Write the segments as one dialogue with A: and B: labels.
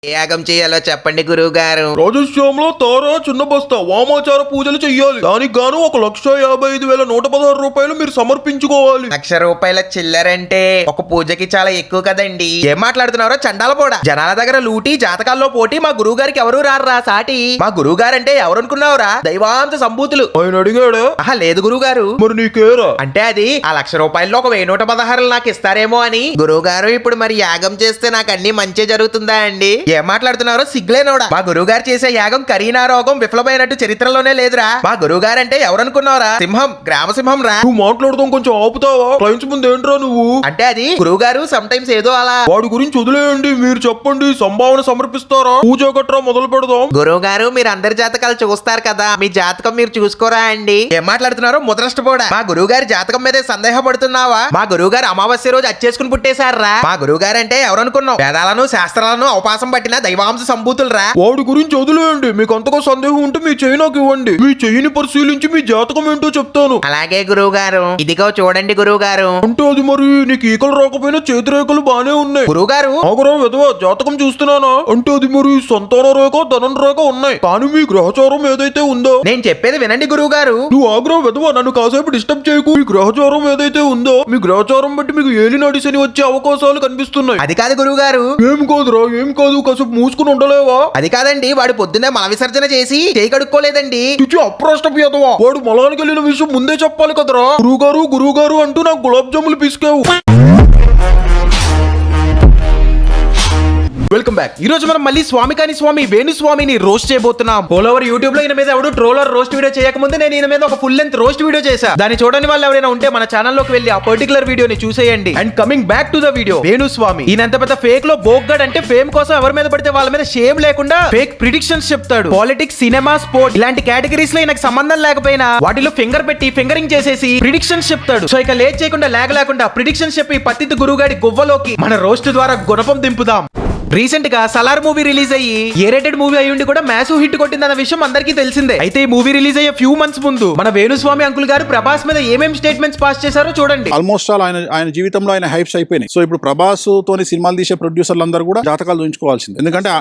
A: ఏ యాగం చేయాలో చెప్పండి గురువు గారు.
B: రాజశ్యామలో తారా చిన్న బస్తా వామాచార పూజలు చెయ్యాలి. దానికి గాను 1,55,116 రూపాయలు మీరు సమర్పించుకోవాలి.
A: ₹1,00,000 చిల్లరంటే ఒక పూజకి చాలా ఎక్కువ కదండి. ఏం మాట్లాడుతున్నారో చండాల పోడా. జనాల దగ్గర లూటి జాతకాల్లో పోటీ మా గురువు గారికి ఎవరు రారా సాటి. మా గురువు గారంటే ఎవరు అనుకున్నావురా? దైవాంశ సంభూతులు.
B: ఆయన అడిగాడా?
A: ఆహా లేదు గురువు గారు.
B: మరి నీకేరా?
A: అంటే అది ఆ ₹1,00,000 ఒక 1,116 నాకు ఇస్తారేమో అని. గురువు గారు ఇప్పుడు మరి యాగం చేస్తే నాకు అన్ని మంచి జరుగుతుందా అండి? ఏం మాట్లాడుతున్నారో సిగ్గులేనోడా. మా గురువు గారు చేసే యాగం కరీనా రోగం విఫలమైనట్టు చరిత్రలోనే లేదురా. మా గురువు గారు అంటే ఎవరనుకున్నావురా? సింహం, గ్రామ సింహం రా.
B: నువ్వు మాట్లాడదాం కొంచెం ఆపుతావా? క్లయింట్స్ ముందు ఏంట్రా నువ్వు?
A: అంటే అది గురువు గారు సమ్ టైమ్స్ ఏదో అలా.
B: వాడి గురించి వదిలేయండి, మీరు చెప్పండి. సంభావన సమర్పిస్తారా? పూజ గట్రా మొదలు పెడదాం.
A: గురువు గారు మీరు అందరి జాతకాలు చూస్తారు కదా, మీ జాతకం మీరు చూసుకోరా అండి? ఏం మాట్లాడుతున్నారో ముద్రష్టపోడా. మా గురువు గారి జాతకం మీదే సందేహపడుతున్నావా? మా గురువు గారు అమావాస్య రోజు అచ్చేసుకుని పుట్టేశారా. మా గురువు గారు అంటే ఎవరనుకున్నావు? వేదాలను శాస్త్రాలను అవకాశం పట్టిన దైవాంశ సంభూతులు రా.
B: వాడి గురించి వదిలేయండి. మీకు అంతగా సందేహం ఉంటే మీ చెయ్యి నాకు ఇవ్వండి. మీ చెయ్యిని పరిశీలించి మీ జాతకం ఏంటో చెప్తాను.
A: అలాగే గురువు గారు. ఇదిగో చూడండి గురువు గారు.
B: అంటే అది మరి నీకు ఈకలు రాకపోయినా చేతి రేఖలు బానే ఉన్నాయి.
A: గురువు గారు
B: ఆగరా విధవ, జాతకం చూస్తున్నానా? అంటే అది మరి సంతాన రేఖ ధనం రేఖ ఉన్నాయి, కానీ మీ గ్రహచారం ఏదైతే ఉందో.
A: నేను చెప్పేది వినండి గురువు గారు.
B: నువ్వు ఆగ్రహ విధవ, నన్ను కాసేపు డిస్టర్బ్ చేయకు. మీ గ్రహచారం ఏదైతే ఉందో, మీ గ్రహచారం బట్టి మీకు ఏలినాటి శని వచ్చే అవకాశాలు కనిపిస్తున్నాయి.
A: అది కాదు గురువు గారు.
B: ఏం కాదురా, ఏం కాదు. కాసేపు మూసుకుని ఉండలేవా?
A: అది కాదండి, వాడు పొద్దున్నే మల విసర్జన చేసి చేయి కడుక్కోలేదండి.
B: అప్రాష్టపు ఎదవా. వాడు మొలానికి వెళ్ళిన విషయం ముందే చెప్పాలి కదరా. గురువు గారు అంటూ నాకు గులాబ్ జాములు పిసికావు.
A: Welcome back. ఈ రోజు మనం మళ్ళీ స్వామి వేణుస్వామిని రోస్ట్ చేయబోతున్నాం. ఆల్ ఓవర్ యూట్యూబ్ లో ఈయన మీద ఎవడు ట్రోలర్ రోస్ట్ వీడియో చేయకముందే నేను ఈయన మీద ఒక ఫుల్ లెంత్ రోస్ట్ వీడియో చేశా. దాన్ని చూడని వాళ్ళు ఎవరైనా ఉంటే మన ఛానల్లోకి వెళ్ళి ఆ పర్టికులర్ వీడియోని చూసేయండి. And coming back to the video, Venu Swamy ఈయన ఎంత పెద్ద ఫేక్ లో బోగ్గడ్ అంటే ఫేమ్ కోసం ఎవరి మీద పడితే వాళ్ళ మీద షేమ్ లేకుండా ఫేక్ ప్రిడిక్షన్స్ చెప్తాడు. పాలిటిక్స్, సినిమా, స్పోర్ట్ ఇలాంటి కేటగిరీస్ లో ఈయనకు సంబంధం లేకపోయినా వాటిలో ఫింగర్ పెట్టి ఫింగరింగ్ చేసేసి ప్రిడిక్షన్స్ చెప్తాడు. సో ఇక లేట్ చేయకుండా లేకుండా ప్రిడిక్షన్స్ చెప్పి పత్తిత్ గురువుగాడి గువ్వలోకి మన రోస్ట్ ద్వారా గుణపం దింపుదాం. రీసెంట్ గా సలార్ మూవీ రిలీజ్ అయ్యి ఏ రేటెడ్ మూవీ అయ్యి ఉండి కూడా మ్యాసివ్ హిట్ కొట్టిందన్న విషయం అందరికీ తెలిసిందే. అయితే ఈ మూవీ రిలీజ్ అయ్యే ఫ్యూ మంత్స్ ముందు మన వేణుస్వామి అంకుల్ గారు ప్రభాస్ మీద ఏమేం స్టేట్మెంట్స్ పాస్ చేశారో చూడండి.
C: ఆల్మోస్ట్ ఆల్ ఆయన జీవితంలో ఆయన హైప్స్ అయిపోయినాయి. సో ఇప్పుడు ప్రభాస్ తోని సినిమాలు తీసే ప్రొడ్యూసర్లు అందరూ కూడా జాతకాలు చూయించుకోవాల్సింది. ఎందుకంటే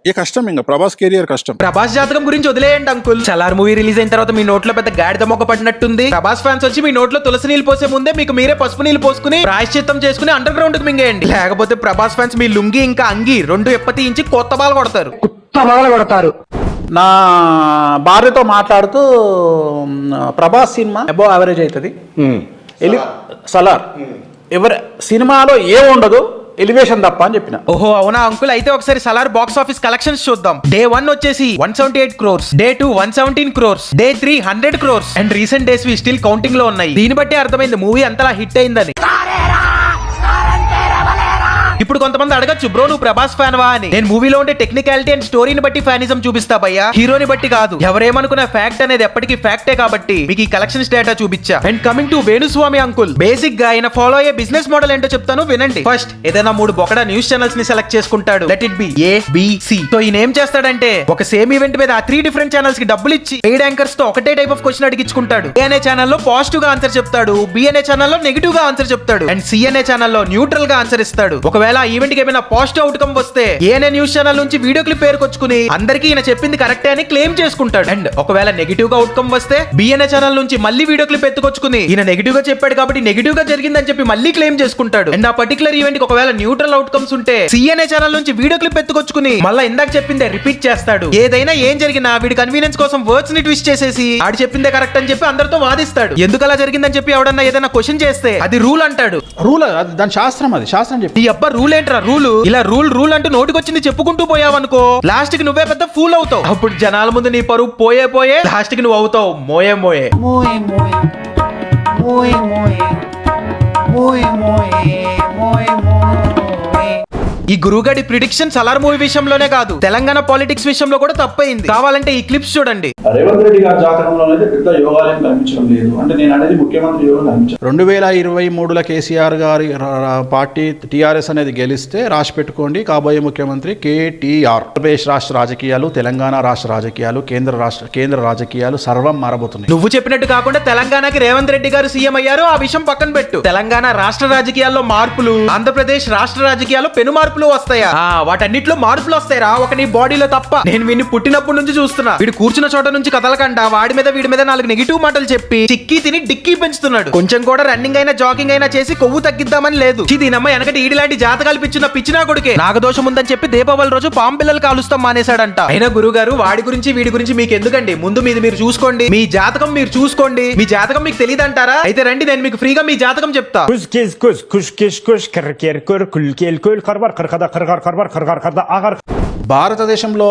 C: ఏ కష్టం, ఇంకా ప్రభాస్ కెరియర్ కష్టం.
A: ప్రభాస్ జాతకం గురించి వదిలేయండి అంకుల్. సలార్ మూవీ రిలీజ్ అయిన తర్వాత మీ నోట్లో పెద్ద గాడిద మొక్క పడినట్టుంది. ప్రభాస్ ఫ్యాన్స్ వచ్చి మీ నోట్లో తులసి నీళ్ళు పోసే ముందే మీకు మీరే పసుపు నీళ్ళు పోసుకుని ప్రాయశ్చిత్తం చేసుకుని అండర్ గ్రౌండ్ కి మింగేయండి. లేకపోతే ప్రభాస్ ఫ్యాన్స్ మీ లుంగి ఇంకా అంగి రెండు ఎప్పతీయించి కొత్త బాల్ కొడతారు.
D: నా భార్యతో మాట్లాడుతూ ప్రభాస్ సినిమా అబౌవ్ యావరేజ్ అవుతుంది, సలార్ ఎవరి సినిమాలో ఏముండదు, ఎలివేషన్ తప్ప అని చెప్పిన.
A: ఓహో అవునా అంకుల్. అయితే ఒకసారి సలార్ బాక్స్ ఆఫీస్ కలెక్షన్స్ చూద్దాం. డే 1 వచ్చేసి 178 crores, day 2 117 crores, day 3 100 crores and recent days we still counting లో ఉన్నాయి. దీన్ని బట్టి అర్థమైంది మూవీ అంతలా హిట్ అయిందని. ఇప్పుడు కొంతమంది అడగచ్చు, బ్రో నువ్వు ప్రభాస్ ఫ్యాన్ వా అని. నేను మూవీలో ఉండే టెక్నికాలిటీ అండ్ స్టోరీని బట్టి ఫ్యానిజం చూపిస్తా భయ్యా, హీరోని బట్టి కాదు. ఎవరేమనుకున్న ఫ్యాక్ట్ అనేది ఎప్పటికీ ఫ్యాక్టే కాబట్టి మీకు ఈ కలెక్షన్స్ డేటా చూపించా. And coming to Venu Swamy uncle, basic గా ఆయన ఫాలో అయ్యే బిజినెస్ మోడల్ ఏంటో చెప్తాను వినండి. ఫస్ట్ ఏదైనా 3 బొకడా న్యూస్ ఛానల్స్ ని సెలెక్ట్ చేసుకుంటాడు. Let it be A B C. So ఈయన ఏం చేస్తాడంటే ఒక సేమ్ ఈవెంట్ మీద 3 డిఫరెంట్ ఛానల్స్ కి డబ్బులు ఇచ్చి పెయిడ్ యాంకర్స్ తో ఒకటే టైప్ ఆఫ్ క్వశ్చన్ అడిగించుకుంటాడు. ఏ అనే ఛానల్లో పాజిటివ్ గా ఆన్సర్ చెప్తాడు, బి అనే ఛానల్లో నెగిటివ్ గా ఆన్సర్ చెప్తాడు, అండ్ సి అనే ఛానల్లో న్యూట్రల్ గా ఆన్సర్ ఇస్తాడు. ఒకవేళ ఈవెంట్ కి ఏమైనా పాజిటివ్ అవుట్కమ్ వస్తే ఏ అనే న్యూస్ ఛానల్ నుంచి వీడియో క్లిప్ పేరుకొచ్చుకుని అందరికీ ఈయన చెప్పింది కరెక్టే అని క్లెయిమ్ చేసుకుంటాడు. అండ్ ఒకవేళ నెగిటివ్ గా అవుట్కమ్ వస్తే బి అనే ఛానల్ నుంచి మళ్ళీ వీడియో క్లిప్ ఎత్తుకొచ్చుకుని ఈయన నెగిటివ్ గా చెప్పాడు కాబట్టి నెగిటివ్ గా జరిగిందని చెప్పి మళ్ళీ క్లెయిమ్ చేసుకుంటాడు. అండ్ ఆ పర్టికులర్ ఈవెంట్ కి ఒకవేళ న్యూట్రల్ అవుట్కమ్స్ ఉంటే సి అనే ఛానల్ నుంచి వీడియో క్లిప్ ఎత్తుకొచ్చుకుని మళ్ళీ ఇందాక చెప్పిందే రిపీట్ చేస్తాడు. ఏదైనా ఏం జరిగినా వీడి కన్వీనియన్స్ కోసం వర్డ్స్ ని ట్విస్ట్ చేసేసి ఆడు చెప్పిందే కరెక్ట్ అని చెప్పి అందరితో వాదిస్తాడు. ఎందుకు అలా జరిగిందని చెప్పి ఎవడన్నా ఏదైనా క్వశ్చన్ చేస్తే అది రూల్ అంటాడు.
D: రూల్ దాని శాస్త్రం, అది శాస్త్రం చెప్పి
A: ఈ అబ్బా రూల్ ఏంట్రా రూల్. ఇలా రూల్ అంటూ నోటికొచ్చింది చెప్పుకుంటూ పోయావనుకో లాస్ట్ కి నువ్వే పెద్ద ఫూల్ అవుతావు. అప్పుడు జనాల ముందు నీ పరువు పోయే లాస్ట్ కి నువ్వు అవుతావు మోయే. ఈ గురువుగాడి ప్రిడిక్షన్ సలార్ మూవీ విషయంలోనే కాదు, తెలంగాణ పాలిటిక్స్ విషయంలో కూడా తప్పైంది. కావాలంటే ఈ క్లిప్స్ చూడండి.
D: రేవంత్ రెడ్డి గారి జాతకంలో అయితే పెద్ద యోగాలేం కనిపించడం లేదు. అంటే నేను అనేది ముఖ్యమంత్రి యోగం కనిపించదు. 2023లో కేసీఆర్ గారి పార్టీ టీఆర్ఎస్ అనేది గెలిస్తే రాసి పెట్టుకోండి, కాబోయే ముఖ్యమంత్రి కేటీఆర్. ఆంధ్రప్రదేశ్ రాష్ట్ర రాజకీయాలు, తెలంగాణ రాష్ట్ర రాజకీయాలు, కేంద్ర రాజకీయాలు సర్వం మారబోతున్నాయి.
A: నువ్వు చెప్పినట్టు కాకుండా తెలంగాణకి రేవంత్ రెడ్డి గారు సీఎం అయ్యారు, ఆ విషయం పక్కన పెట్టు. తెలంగాణ రాష్ట్ర రాజకీయాల్లో మార్పులు, ఆంధ్రప్రదేశ్ రాష్ట్ర రాజకీయాల్లో పెను మార్పులు వస్తాయా? వాటన్నిటిలో మార్పులు వస్తాయిరా, ఒక నీ బాడీలో తప్ప. నేను వీడిని పుట్టినప్పటి నుంచి చూస్తున్నా. వీడు కూర్చున్న చోట నుంచి కదలకుండా వాడి మీద వీడి మీద 4 నెగిటివ్ మాటలు చెప్పి చిక్కి తిని డిక్కీ పెంచుతున్నాడు. కొంచెం కూడా రన్నింగ్ అయినా జాగింగ్ అయినా చేసి కొవ్వు తగ్గిద్దామని లేదు. దీనమ్మ వెనకటి ఈడిలాంటి జాతకాలు పిచ్చిన పిచ్చినా కొడుకే నాగదోషం ఉందని చెప్పి దీపావళి రోజు పాము పిల్లలు కాలుస్తాం మానేశాడంట. అయినా గురుగారు వాడి గురించి వీడి గురించి మీకు ఎందుకండి? ముందు మీది మీరు చూసుకోండి, మీ జాతకం మీరు చూసుకోండి. మీ జాతకం మీకు తెలియదంటారా? అయితే రండి, నేను మీకు ఫ్రీగా మీ జాతకం చెప్తా.
D: భారతదేశంలో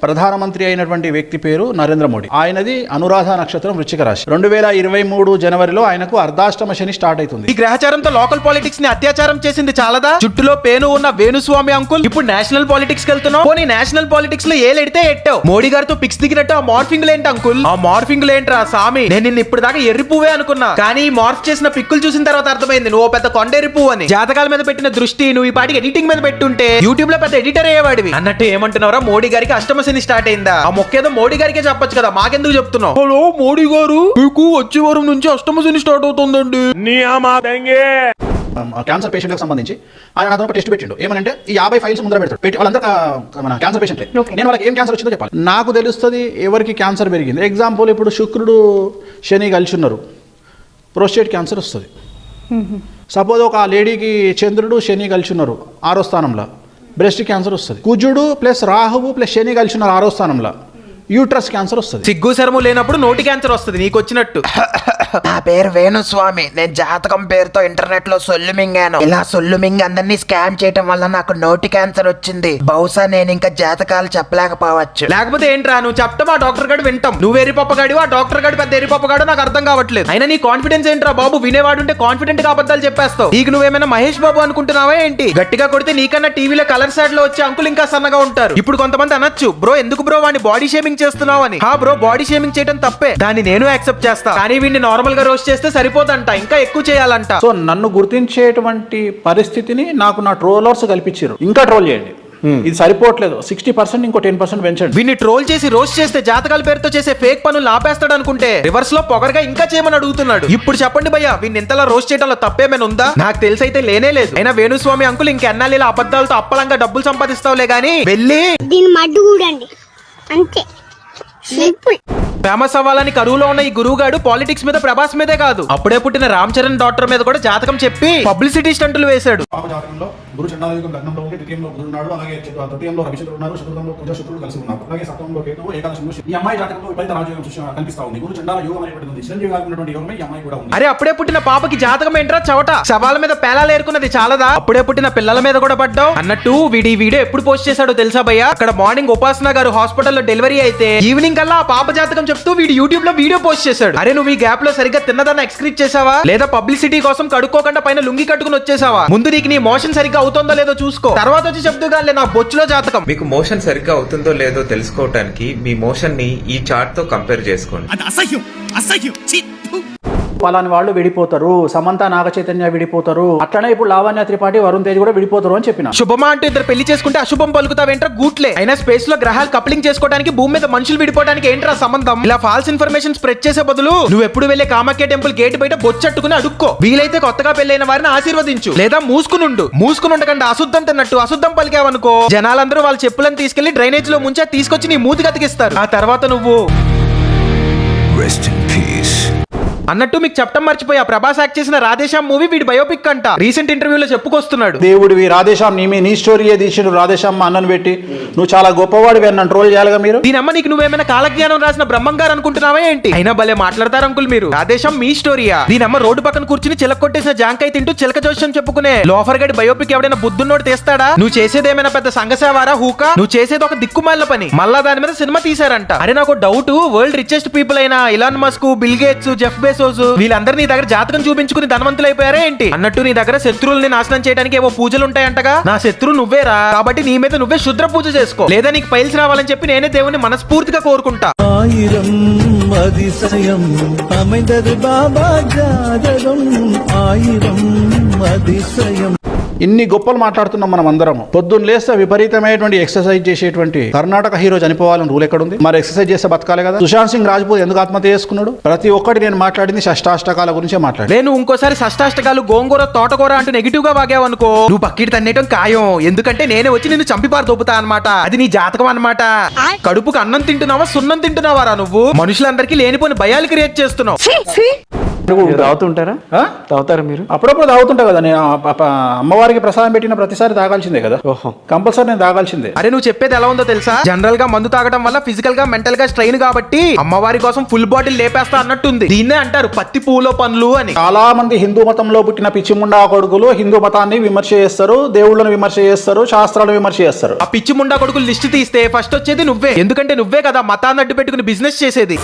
D: ప్రధానమంత్రి అయినటువంటి వ్యక్తి పేరు నరేంద్ర మోడీ. ఆయనది అనురాధ నక్షత్రం, వృశ్చిక రాశి. 2023 జనవరిలో ఆయనకు అర్ధాష్టమ శని స్టార్ట్ అవుతుంది.
A: ఈ గ్రహచారంతో లోకల్ పాలిటిక్స్ ని అత్యాచారం చేసింది చాలదా? జుట్టులో పేను ఉన్న వేణుస్వామి అంకుల్ ఇప్పుడు నేషనల్ పాలిటిక్స్ కి వెళ్తున్నావు. పోనీ నేషనల్ పాలిటిక్స్ లో ఏలెడితే ఎట్టావు. మోడీ గారితో పిక్స్ దిగినట్టు ఆ మార్ఫింగ్ ఏంటి అంకుల్? ఆ మార్ఫింగ్ ఏంట్రా సామి? నేను నిన్ను ఇప్పుడు దాకా ఎర్రి పువ్వే అనుకున్నా, కానీ ఈ మార్ఫ్ చేసిన పిక్కులు చూసిన తర్వాత అర్థమైంది నువ్వు పెద్ద కొండెర్రి పువ్వు అని. జాతకాల మీద పెట్టిన దృష్టి నువ్వు ఈ పాటికి ఎడిటింగ్ మీద పెట్టుంటే యూట్యూబ్ లో పెద్ద ఎడిటర్ అయ్యేవాడివి. అన్నట్టు ఏమంటున్నారా? మోడీ గారికి అష్టమ శని స్టార్ట్ అయిందా? ఆ మొక్కేదో మోడీ గారికే చెప్పొచ్చు కదా, మాకెందుకు చెప్తున్నావు?
B: హలో మోడీ గారు, మీకు వచ్చే వారం నుంచి అష్టమ శని స్టార్ట్ అవుతుందండి.
D: క్యాన్సర్ పేషెంట్లకు సంబంధించి ఆయన అతను ఒక టెస్ట్ పెట్టిండు. ఏమనంటే ఈ 50 ఫైల్స్ ముందర పెడతాడు. పెట్టి వాళ్ళంతా మన క్యాన్సర్ పేషెంట్లే. నేను వాళ్ళకి ఏం క్యాన్సర్ వచ్చిందో చెప్పాలి. నాకు తెలుస్తుంది ఎవరికి క్యాన్సర్ పెరిగింది. ఎగ్జాంపుల్ ఇప్పుడు శుక్రుడు శని కలిసి ఉన్నారు, ప్రోస్టేట్ క్యాన్సర్ వస్తుంది. సపోజ్ ఒక లేడీకి చంద్రుడు శని కలిసి ఉన్నారు 6వ స్థానంలో, బ్రెస్ట్ క్యాన్సర్ వస్తుంది. కుజుడు ప్లస్ రాహువు ప్లస్ శని కలిసి ఉన్నారు 6వ స్థానంలో, యూట్రస్ క్యాన్సర్ వస్తుంది.
A: సిగ్గు శరము లేనప్పుడు నోటి క్యాన్సర్ వస్తుంది నీకు వచ్చినట్టు.
E: నా పేరు వేణుస్వామి. నేను జాతకం పేరుతో ఇంటర్నెట్ లో సొల్లు మింగాను. ఇలా సొల్లు మింగి అందరినీ స్కామ్ చేయటం వల్ల నాకు నోటి క్యాన్సర్ వచ్చింది. బహుశా నేను ఇంకా జాతకాలు చెప్పలేకపోవచ్చు.
A: లేకపోతే ఏంట్రా నువ్వు చెప్తాం, ఆ డాక్టర్ గారు వింటాం. నువ్వు ఎరిపప్పగాడు, ఆ డాక్టర్ గారు పెద్ద ఎరిపప్పగాడు, నాకు అర్థం కావట్లేదు. అయినా నీ కాన్ఫిడెన్స్ ఏంట్రా బాబు? వినేవాడు ఉంటే కాన్ఫిడెంట్ గా అబద్ధాలు చెప్పేస్తావు. నీకు నువ్వేమైనా మహేష్ బాబు అనుకుంటున్నావా ఏంటి? గట్టిగా కొడితే నీకన్నా టీవీలో కలర్ సైడ్ లో వచ్చే అంకుల్ ఇంకా సన్నగా ఉంటారు. ఇప్పుడు కొంతమంది అనొచ్చు, బ్రో ఎందుకు బ్రో వాడిని బాడీ షేమింగ్ చేస్తున్నావు అని. హా బ్రో, బాడీ షేమింగ్ చేయడం తప్పే, దాన్ని నేను యాక్సెప్ట్ చేస్తా. కానీ వీడిని నార్మల్ గా రోస్ట్ చేస్తే సరిపోదంట, ఇంకా ఎక్కువ చేయాలంట.
D: సో నన్ను గుర్తించేటువంటి పరిస్థితిని నాకు నా ట్రోలర్స్ కల్పించారు. ఇంకా ట్రోల్ చేయండి, ఇది సరిపోవట్లేదు. 60% ఇంకో 10% పెంచండి.
A: వీడిని ట్రోల్ చేసి రోస్ట్ చేస్తే జాతకాల పేరుతో చేసే ఫేక్ పనులు ఆపేస్తాడు అనుకుంటే రివర్స్ లో పొగరగా ఇంకా చేయమని అడుగుతున్నాడు. ఇప్పుడు చెప్పండి భయ్యా, వీడిని ఇంతలా రోస్ట్ చేయడంలో తప్పేమైనా ఉందా? నాకు తెలిసి అయితే లేనే లేదు. అయినా వేణుస్వామి అంకుల్ ఇంకెన్నాళ్ళు ఇలా అబద్ధాలతో అప్పలంగా డబ్బులు సంపాదిస్తావులే గానీ వెళ్ళి
F: దీని మడ్డు కూడండి అంతే సింపుల్.
A: ఫేమస్ అవ్వాలని కరువులో ఉన్న ఈ గురువుగాడు పాలిటిక్స్ మీద ప్రభాస్ మీదే కాదు, అప్పుడే పుట్టిన రామ్ చరణ్ డాక్టర్ మీద కూడా జాతకం చెప్పి పబ్లిసిటీ స్టంటులు వేశాడు.
C: గురు చండాలయుగం లగ్నంలో ఉంటే ద్వితీయంలో బుధుడు ఉన్నాడు, అలాగే తృతీయంలో రవిచంద్రుడు ఉన్నారు, చతుర్థంలో కుజ శుక్రుడు కలిసి ఉన్నారు, అలాగే సప్తమంలో కేతువు, ఏకాదశంలో శని. ఈ అమ్మాయి జాతకంలో విపరీత రాజయోగం కనిపిస్తా ఉంది. గురు చండాల యోగం అనేటువంటి ఉంది. చిరంజీవి గారికి ఉన్నటువంటి యోగమే ఈ అమ్మాయి కూడా ఉంది.
A: అరే అప్పుడే పుట్టిన పాపకి జాతకం ఏంట్రా చవట? శవాల మీద పేలాలు ఏరుకున్నది చాలదా? అప్పుడే పుట్టిన పిల్లల మీద కూడా పడ్డావు అన్నట్టు. వీడియో ఎప్పుడు పోస్ట్ చేశాడో తెలుసా భయ్యా? అక్కడ మార్నింగ్ ఉపాసన గారు హాస్పిటల్లో డెలివరీ అయితే ఈవినింగ్ కల్లా ఆ పాప జాతకం చెప్తూ వీడు యూట్యూబ్ లో వీడియో పోస్ట్ చేశాడు. అరే నువ్వు ఈ గ్యాప్ లో సరిగ్గా తిన్నదాన్ని ఎక్స్క్రీట్ చేసావా, లేదా పబ్లిసిటీ కోసం కడుక్కోకుండా పైన లుంగి కట్టుకుని వచ్చేసావా? ముందు నీకు నీ మోషన్ సరిగ్గా అవుతుందో లేదో చూసుకో, తర్వాత వచ్చి చెప్తుగాలే నా బొచ్చులో జాతకం.
G: మీకు మోషన్ సరిగ్గా అవుతుందో లేదో తెలుసుకోవడానికి మీ మోషన్ ని ఈ చార్ట్ తో కంపేర్ చేసుకోండి.
D: పలాని వాళ్ళు విడిపోతారు, సమంత నాగ చైతన్య విడిపోతారు, అట్లనే ఇప్పుడు లావణ్య త్రిపాఠి వరుణ్ తేజ్ కూడా విడిపోతారు అని చెప్పిన.
A: శుభమా అంటూ ఇద్దరు పెళ్లి చేసుకుంటే అశుభం పలుకుతావేంట్రా గూట్లే? అయినా స్పేస్ లో గ్రహాలు కప్లింగ్ చేసుకోవడానికి భూమి మీద మనుషులు విడిపోవడానికి ఏంట్రా సంబంధం? ఇలా ఫాల్స్ ఇన్ఫర్మేషన్ స్ప్రెడ్ చేసే బదులు నువ్వు ఎప్పుడు వెళ్లే కామాఖ్య టెంపుల్ గేట్ బయట బొచ్చట్టుకుని అడుక్కో. వీలైతే కొత్తగా పెళ్లైన వారిని ఆశీర్వదించు, లేదా మూసుకునుండు. మూసుకుని ఉండకుండా అశుద్ధం తిన్నట్టు అశుద్ధం పలికావనుకో, జనాలందరూ వాళ్ళ చెప్పులను తీసుకెళ్లి డ్రైనేజ్ లో ముంచే తీసుకొచ్చి నీ మూతి కతికిస్తారు. ఆ తర్వాత నువ్వు అన్నట్టు మీకు చెప్పడం మర్చిపోయా, ప్రభాస్ యాక్ట్ చేసిన రాధేశ్యామ్ మూవీ వీడి బయోపిక్ అంట. రీసెంట్ ఇంటర్వ్యూలో చెప్పుకొస్తున్నాడు.
D: దేవుడివి రాధేశ్యామ్, నీ స్టోరీయే తీసిండు రాధేశ్యామ్ అన్నను పెట్టి. నువ్వు చాలా గొప్పవాడివి అన్న ట్రోల్ చేయాలిగా మీరు.
A: దీనమ్మ నీకు నువ్వేమైనా కాలజ్ఞానం రాసిన బ్రహ్మం గారు అనుకుంటున్నావా ఏంటి? అయినా భలే మాట్లాడతారు అంకుల్ మీరు. రాధేశ్యామ్ మీ స్టోరీయా? దీనమ్మ రోడ్డు పక్కన కూర్చుని చిలక కొట్టేసిన జాంకాయ తింటూ చిలక జోష్యం చెప్పుకునే లోఫర్ గడి బయోపిక్ ఎవడైనా బుద్ధున్నోడు తీస్తాడా? నువ్వు చేసేది ఏమైనా పెద్ద సంఘసేవారా హూకా? నువ్వు చేసేది ఒక దిక్కుమాల పని, మళ్ళా దాని మీద సినిమా తీసారంట. అరే నాకు డౌట్, వరల్డ్ రిచెస్ట్ పీపుల్ అయిన Elon Musk, Bill Gates, Jeff Bezos సోజు? వీళ్ళందరూ నీ దగ్గర జాతకం చూపించుకుని ధనవంతులు అయిపోయారా ఏంటి? అన్నట్టు నీ దగ్గర శత్రువుల్ని నాశనం చేయడానికి ఏవో పూజలు ఉంటాయంటగా. నా శత్రువు నువ్వేరా, కాబట్టి నీ మీద నువ్వే శుద్ర పూజ చేసుకో. లేదా నీకు పైల్స్ రావాలని చెప్పి నేనే దేవుని మనస్ఫూర్తిగా కోరుకుంటా.
H: ஆயிரம் அதிசயம் அமைந்தது பாபா ஜாதகம் ஆயிரம் அதிசயம்.
D: ఇన్ని గొప్పలు మాట్లాడుతున్నాం మనం అందరం. పొద్దున్న లేస్తే విపరీతమైనటువంటి ఎక్సర్సైజ్ చేసేటువంటి కర్ణాటక హీరో చనిపోవాలని రూల్ ఎక్కడుంది? మరి ఎక్సర్సైజ్ చేస్తే బతకాలి కదా. సుశాంత్ సింగ్ రాజ్పూత్ ఎందుకు ఆత్మహత్య చేసుకున్నాడు? ప్రతి ఒక్కటి నేను మాట్లాడింది షష్టాష్టకాల గురించే మాట్లాడి.
A: నేను ఇంకోసారి షష్టాష్టకాలు గోంగూర తోటకూర అంటూ నెగిటివ్ గా వాగావనుకో, నువ్వు పక్కిటి తన్నేయటం ఖాయం. ఎందుకంటే నేనే వచ్చి నిన్ను చంపిపారు దొబ్బుతా అనమాట. అది నీ జాతకం అనమాట. కడుపుకు అన్నం తింటున్నావా సున్నం తింటున్నావారా నువ్వు? మనుషులందరికీ లేనిపోని భయాలు క్రియేట్ చేస్తున్నావు.
I: తాగుతుంటారా? తాగుతారా మీరు?
D: అప్పుడప్పుడు తాగుతుంటా కదా. నేను అమ్మవారికి ప్రసాదం పెట్టిన ప్రతిసారి తాగాల్సిందే కదా.
I: ఓహో,
D: కంపల్సరీ నేను తాగాల్సిందే.
A: అరే నువ్వు చెప్పేది ఎలా ఉందో తెలుసా? జనరల్ గా మందు తాగడం వల్ల ఫిజికల్ గా మెంటల్ గా స్ట్రెయిన్ కాబట్టి అమ్మవారి కోసం ఫుల్ బాటిల్ లేపేస్తా అన్నట్టుంది. దీన్నే అంటారు పత్తి పూలో పనులు అని.
D: చాలా మంది హిందూ మతంలో పుట్టిన పిచ్చిముండా కొడుకులు హిందూ మతాన్ని విమర్శ చేస్తారు, దేవుళ్ళను విమర్శ చేస్తారు, శాస్త్రాలను విమర్శ చేస్తారు.
A: ఆ పిచ్చి ముండా కొడుకులు లిస్ట్ తీస్తే ఫస్ట్ వచ్చేది నువ్వే. ఎందుకంటే నువ్వే కదా మతాన్ని అడ్డు పెట్టుకుని బిజినెస్ చేసేది.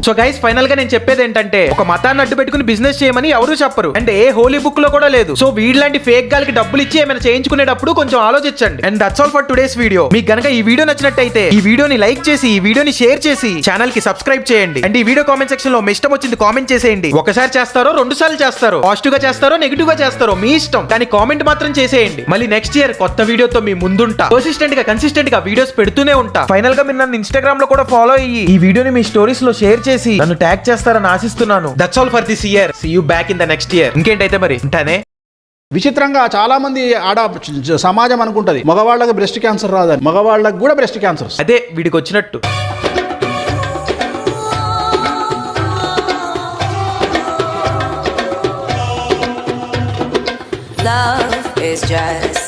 A: సో గైస్, ఫైనల్ గా నేను చెప్పేది ఏంటంటే, ఒక మతాన్ని అడ్డు పెట్టుకుని బిజినెస్ చేయమని ఎవరు చెప్పరు. అండ్ ఏ హోలీ బుక్ లో కూడా లేదు. సో వీళ్ళంటి ఫేక్ గాలకి డబ్బులు ఇచ్చి ఏమైనా చేయించుకునేటప్పుడు కొంచెం ఆలోచించండి. And that's all for today's video. మీకు గనక ఈ వీడియో నచ్చినట్టయితే ఈ వీడియోని లైక్ చేసి, ఈ వీడియోని షేర్ చేసి ఛానల్ కి సబ్స్క్రైబ్ చేయండి. అండ్ ఈ వీడియో కామెంట్ సెక్షన్ లో మీ ఇష్టం వచ్చింది కామెంట్ చేసేయండి. ఒకసారి చేస్తారో 2 సార్లు చేస్తారో, పాజిటివ్ గా చేస్తారో నెగిటివ్ గా చేస్తారో మీ ఇష్టం. కానీ కామెంట్ మాత్రం చేసేయండి. మళ్ళీ నెక్స్ట్ ఇయర్ కొత్త వీడియోతో మీ ముందుంటా. కన్సిస్టెంట్ గా వీడియోస్ పెడుతూనే ఉంటా. ఫైనల్ గా మీరు నన్ను ఇన్స్టాగ్రామ్ లో కూడా ఫాలో అయ్యి ఈ వీడియోని మీ స్టోరీస్ లో షేర్ చేసి నన్ను ట్యాగ్ చేస్తారని ఆశిస్తున్నాను. That's all for this year. See you back in the next year. ఇంకేంటైతే మరి ఉంటానే.
D: విచిత్రంగా చాలా మంది సమాజం అనుకుంటది మగవాళ్ళకి బ్రెస్ట్ క్యాన్సర్ రాదని. మగవాళ్ళకి కూడా బ్రెస్ట్ క్యాన్సర్.
A: అదే వీడికి వచ్చినట్టు.
J: Love is just